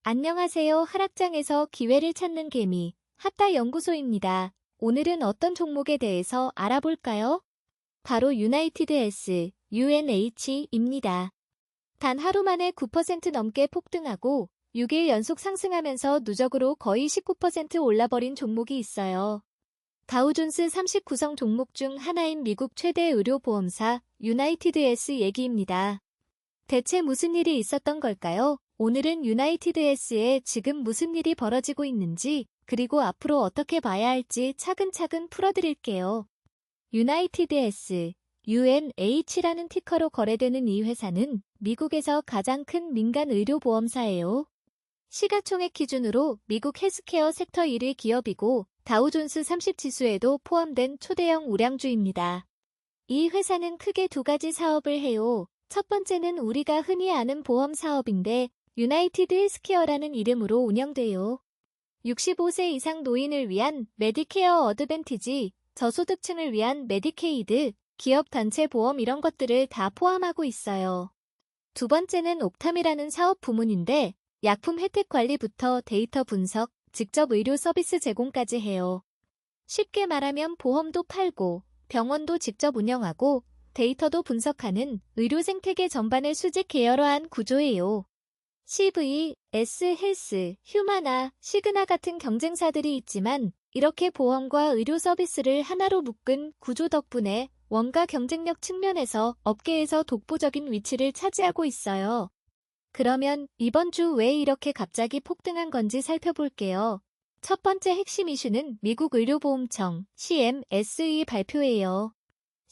안녕하세요. 하락장에서 기회를 찾는 개미, 핫다 연구소입니다. 오늘은 어떤 종목에 대해서 알아볼까요? 바로 유나이티드 S, UNH입니다. 단 하루 만에 9% 넘게 폭등하고 6일 연속 상승하면서 누적으로 거의 19% 올라버린 종목이 있어요. 다우존스 39성 종목 중 하나인 미국 최대 의료보험사 유나이티드 S 얘기입니다. 대체 무슨 일이 있었던 걸까요? 오늘은 유나이티드 S에 지금 무슨 일이 벌어지고 있는지, 그리고 앞으로 어떻게 봐야 할지 차근차근 풀어드릴게요. 유나이티드 S, UNH라는 티커로 거래되는 이 회사는 미국에서 가장 큰 민간 의료보험사예요. 시가총액 기준으로 미국 헬스케어 섹터 1위 기업이고 다우존스 30 지수에도 포함된 초대형 우량주입니다. 이 회사는 크게 두 가지 사업을 해요. 첫 번째는 우리가 흔히 아는 보험 사업인데 유나이티드 헬스케어라는 이름으로 운영돼요. 65세 이상 노인을 위한 메디케어 어드밴티지, 저소득층을 위한 메디케이드, 기업 단체 보험 이런 것들을 다 포함하고 있어요. 두 번째는 옵탐이라는 사업 부문인데 약품 혜택 관리부터 데이터 분석, 직접 의료 서비스 제공까지 해요. 쉽게 말하면 보험도 팔고 병원도 직접 운영하고 데이터도 분석하는 의료 생태계 전반을 수직 계열화한 구조예요. CV, S 헬스, 휴마나, 시그나 같은 경쟁사들이 있지만 이렇게 보험과 의료 서비스를 하나로 묶은 구조 덕분에 원가 경쟁력 측면에서 업계에서 독보적인 위치를 차지하고 있어요. 그러면 이번 주 왜 이렇게 갑자기 폭등한 건지 살펴볼게요. 첫 번째 핵심 이슈는 미국 의료보험청 CMS의 발표예요.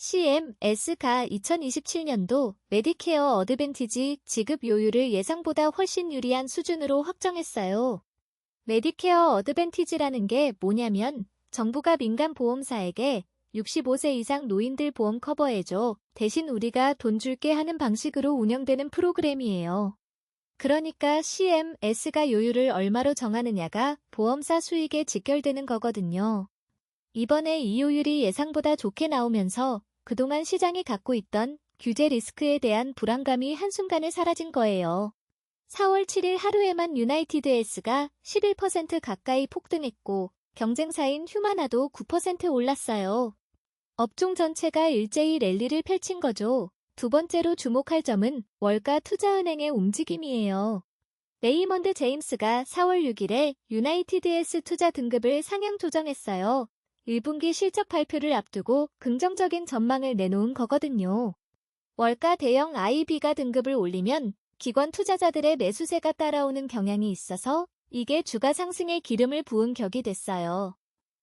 CMS가 2027년도 메디케어 어드밴티지 지급 요율을 예상보다 훨씬 유리한 수준으로 확정했어요. 메디케어 어드밴티지라는 게 뭐냐면 정부가 민간 보험사에게 65세 이상 노인들 보험 커버해줘. 대신 우리가 돈 줄게 하는 방식으로 운영되는 프로그램이에요. 그러니까 CMS가 요율을 얼마로 정하느냐가 보험사 수익에 직결되는 거거든요. 이번에 이 요율이 예상보다 좋게 나오면서 그동안 시장이 갖고 있던 규제 리스크에 대한 불안감이 한순간에 사라진 거예요. 4월 7일 하루에만 유나이티드 S가 11% 가까이 폭등했고 경쟁사인 휴마나도 9% 올랐어요. 업종 전체가 일제히 랠리를 펼친 거죠. 두 번째로 주목할 점은 월가 투자은행의 움직임이에요. 레이먼드 제임스가 4월 6일에 유나이티드 S 투자 등급을 상향 조정했어요. 1분기 실적 발표를 앞두고 긍정적인 전망을 내놓은 거거든요. 월가 대형 IB가 등급을 올리면 기관 투자자들의 매수세가 따라오는 경향이 있어서 이게 주가 상승에 기름을 부은 격이 됐어요.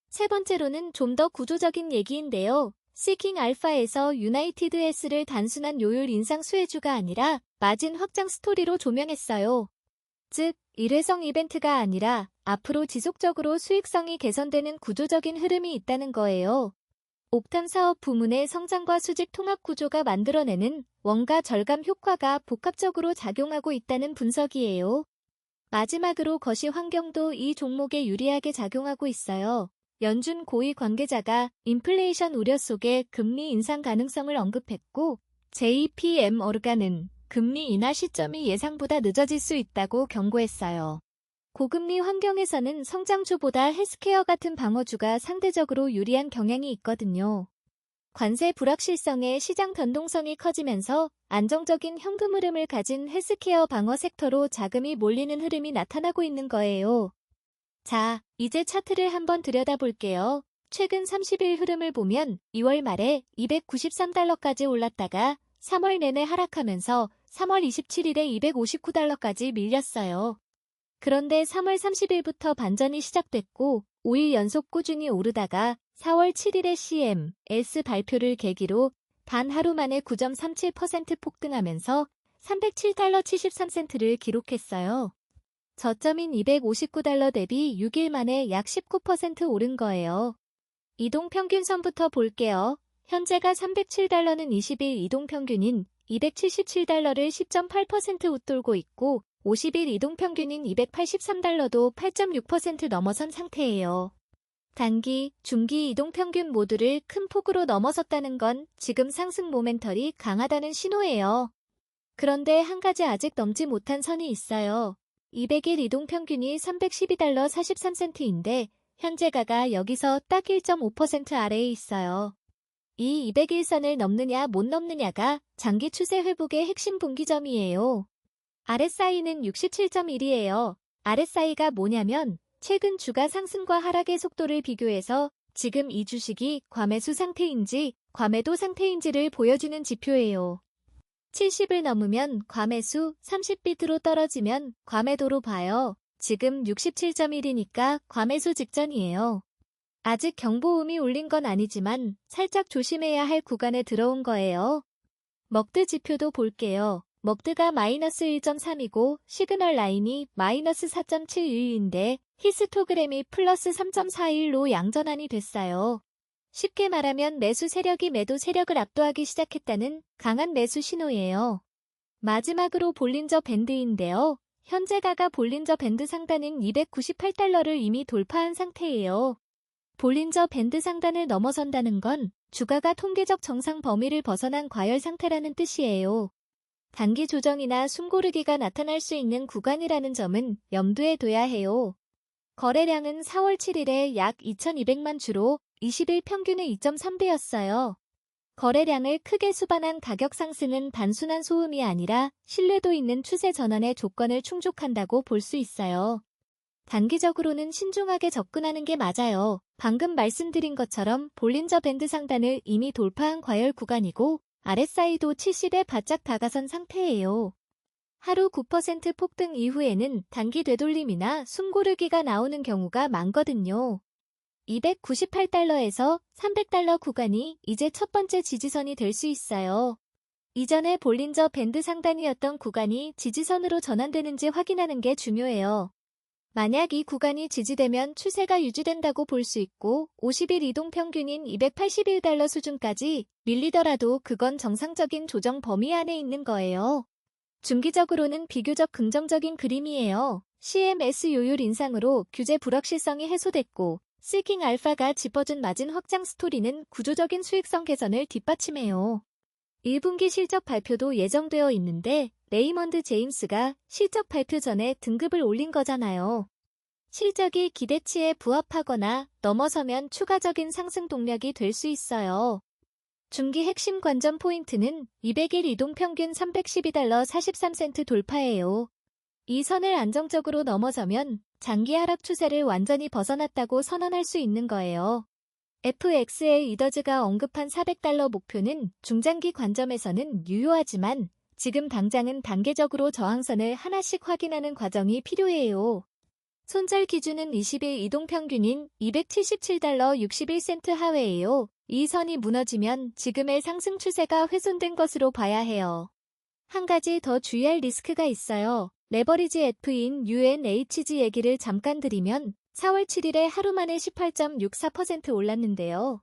세 번째로는 좀 더 구조적인 얘기인데요. 시킹 알파에서 유나이티드 S를 단순한 요율 인상 수혜주가 아니라 마진 확장 스토리로 조명했어요. 즉, 일회성 이벤트가 아니라 앞으로 지속적으로 수익성이 개선되는 구조적인 흐름이 있다는 거예요. 옥탄 사업 부문의 성장과 수직 통합 구조가 만들어내는 원가 절감 효과가 복합적으로 작용하고 있다는 분석이에요. 마지막으로 거시 환경도 이 종목에 유리하게 작용하고 있어요. 연준 고위 관계자가 인플레이션 우려 속에 금리 인상 가능성을 언급했고 JP 모르간은 금리 인하 시점이 예상보다 늦어질 수 있다고 경고했어요. 고금리 환경에서는 성장주보다 헬스케어 같은 방어주가 상대적으로 유리한 경향이 있거든요. 관세 불확실성에 시장 변동성이 커지면서 안정적인 현금 흐름을 가진 헬스케어 방어 섹터로 자금이 몰리는 흐름이 나타나고 있는 거예요. 자, 이제 차트를 한번 들여다볼게요. 최근 30일 흐름을 보면 2월 말에 293달러까지 올랐다가 3월 내내 하락하면서 3월 27일에 259달러까지 밀렸어요. 그런데 3월 30일부터 반전이 시작됐고 5일 연속 꾸준히 오르다가 4월 7일에 CMS 발표를 계기로 단 하루 만에 9.37% 폭등하면서 307달러 73센트를 기록했어요. 저점인 259달러 대비 6일 만에 약 19% 오른 거예요. 이동평균선부터 볼게요. 현재가 307달러는 20일 이동평균인 277달러를 10.8% 웃돌고 있고 50일 이동평균인 283달러도 8.6% 넘어선 상태예요. 단기, 중기 이동평균 모두를 큰 폭으로 넘어섰다는 건 지금 상승 모멘텀이 강하다는 신호예요. 그런데 한 가지 아직 넘지 못한 선이 있어요. 200일 이동평균이 $312 43센트인데 현재가가 여기서 딱 1.5% 아래에 있어요. 이 200일선을 넘느냐 못 넘느냐가 장기 추세 회복의 핵심 분기점이에요. RSI는 67.1이에요. RSI가 뭐냐면 최근 주가 상승과 하락의 속도를 비교해서 지금 이 주식이 과매수 상태인지 과매도 상태인지를 보여주는 지표예요. 70을 넘으면 과매수, 30비트로 떨어지면 과매도로 봐요. 지금 67.1이니까 과매수 직전이에요. 아직 경보음이 울린 건 아니지만 살짝 조심해야 할 구간에 들어온 거예요. 먹드 지표도 볼게요. 먹드가 마이너스 1.3이고 시그널 라인이 마이너스 4.71인데 히스토그램이 플러스 3.41로 양전환이 됐어요. 쉽게 말하면 매수 세력이 매도 세력을 압도하기 시작했다는 강한 매수 신호예요. 마지막으로 볼린저 밴드인데요. 현재가가 볼린저 밴드 상단인 $298를 이미 돌파한 상태예요. 볼린저 밴드 상단을 넘어선다는 건 주가가 통계적 정상 범위를 벗어난 과열 상태라는 뜻이에요. 단기 조정이나 숨고르기가 나타날 수 있는 구간이라는 점은 염두에 둬야 해요. 거래량은 4월 7일에 약 2,200만 주로 20일 평균의 2.3배였어요. 거래량을 크게 수반한 가격 상승은 단순한 소음이 아니라 신뢰도 있는 추세 전환의 조건을 충족한다고 볼 수 있어요. 단기적으로는 신중하게 접근하는 게 맞아요. 방금 말씀드린 것처럼 볼린저 밴드 상단을 이미 돌파한 과열 구간이고 RSI도 70에 바짝 다가선 상태예요. 하루 9% 폭등 이후에는 단기 되돌림이나 숨고르기가 나오는 경우가 많거든요. $298에서 $300 구간이 이제 첫 번째 지지선이 될 수 있어요. 이전에 볼린저 밴드 상단이었던 구간이 지지선으로 전환되는지 확인하는 게 중요해요. 만약 이 구간이 지지되면 추세가 유지된다고 볼 수 있고 50일 이동평균인 $281 수준까지 밀리더라도 그건 정상적인 조정 범위 안에 있는 거예요. 중기적으로는 비교적 긍정적인 그림이에요. CMS 요율 인상으로 규제 불확실성이 해소됐고 시킹 알파가 짚어준 마진 확장 스토리는 구조적인 수익성 개선을 뒷받침해요. 1분기 실적 발표도 예정되어 있는데 레이먼드 제임스가 실적 발표 전에 등급을 올린 거잖아요. 실적이 기대치에 부합하거나 넘어서면 추가적인 상승 동력이 될 수 있어요. 중기 핵심 관전 포인트는 200일 이동평균 $312 43센트 돌파예요. 이 선을 안정적으로 넘어서면 장기 하락 추세를 완전히 벗어났다고 선언할 수 있는 거예요. FX의 이더즈가 언급한 $400 목표는 중장기 관점에서는 유효하지만 지금 당장은 단계적으로 저항선을 하나씩 확인하는 과정이 필요해요. 손절 기준은 20일 이동평균인 $277 61센트 하회예요. 이 선이 무너지면 지금의 상승 추세가 훼손된 것으로 봐야 해요. 한 가지 더 주의할 리스크가 있어요. 레버리지 F인 UNHG 얘기를 잠깐 드리면 4월 7일에 하루 만에 18.64% 올랐는데요.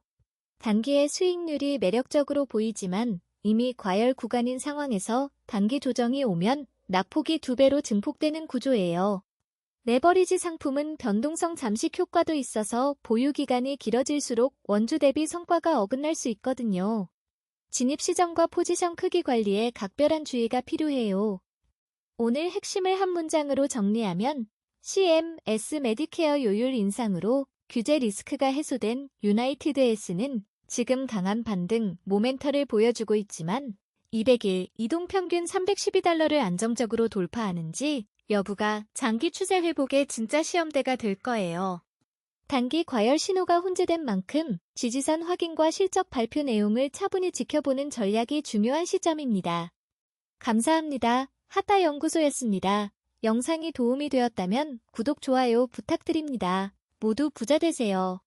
단기의 수익률이 매력적으로 보이지만 이미 과열 구간인 상황에서 단기 조정이 오면 낙폭이 2배로 증폭되는 구조예요. 레버리지 상품은 변동성 잠식 효과도 있어서 보유기간이 길어질수록 원주 대비 성과가 어긋날 수 있거든요. 진입 시점과 포지션 크기 관리에 각별한 주의가 필요해요. 오늘 핵심을 한 문장으로 정리하면 CMS 메디케어 요율 인상으로 규제 리스크가 해소된 유나이티드헤스는 지금 강한 반등 모멘터를 보여주고 있지만 200일 이동평균 $312를 안정적으로 돌파하는지 여부가 장기 추세 회복의 진짜 시험대가 될 거예요. 단기 과열 신호가 혼재된 만큼 지지선 확인과 실적 발표 내용을 차분히 지켜보는 전략이 중요한 시점입니다. 감사합니다. 핫다연구소였습니다. 영상이 도움이 되었다면 구독, 좋아요 부탁드립니다. 모두 부자 되세요.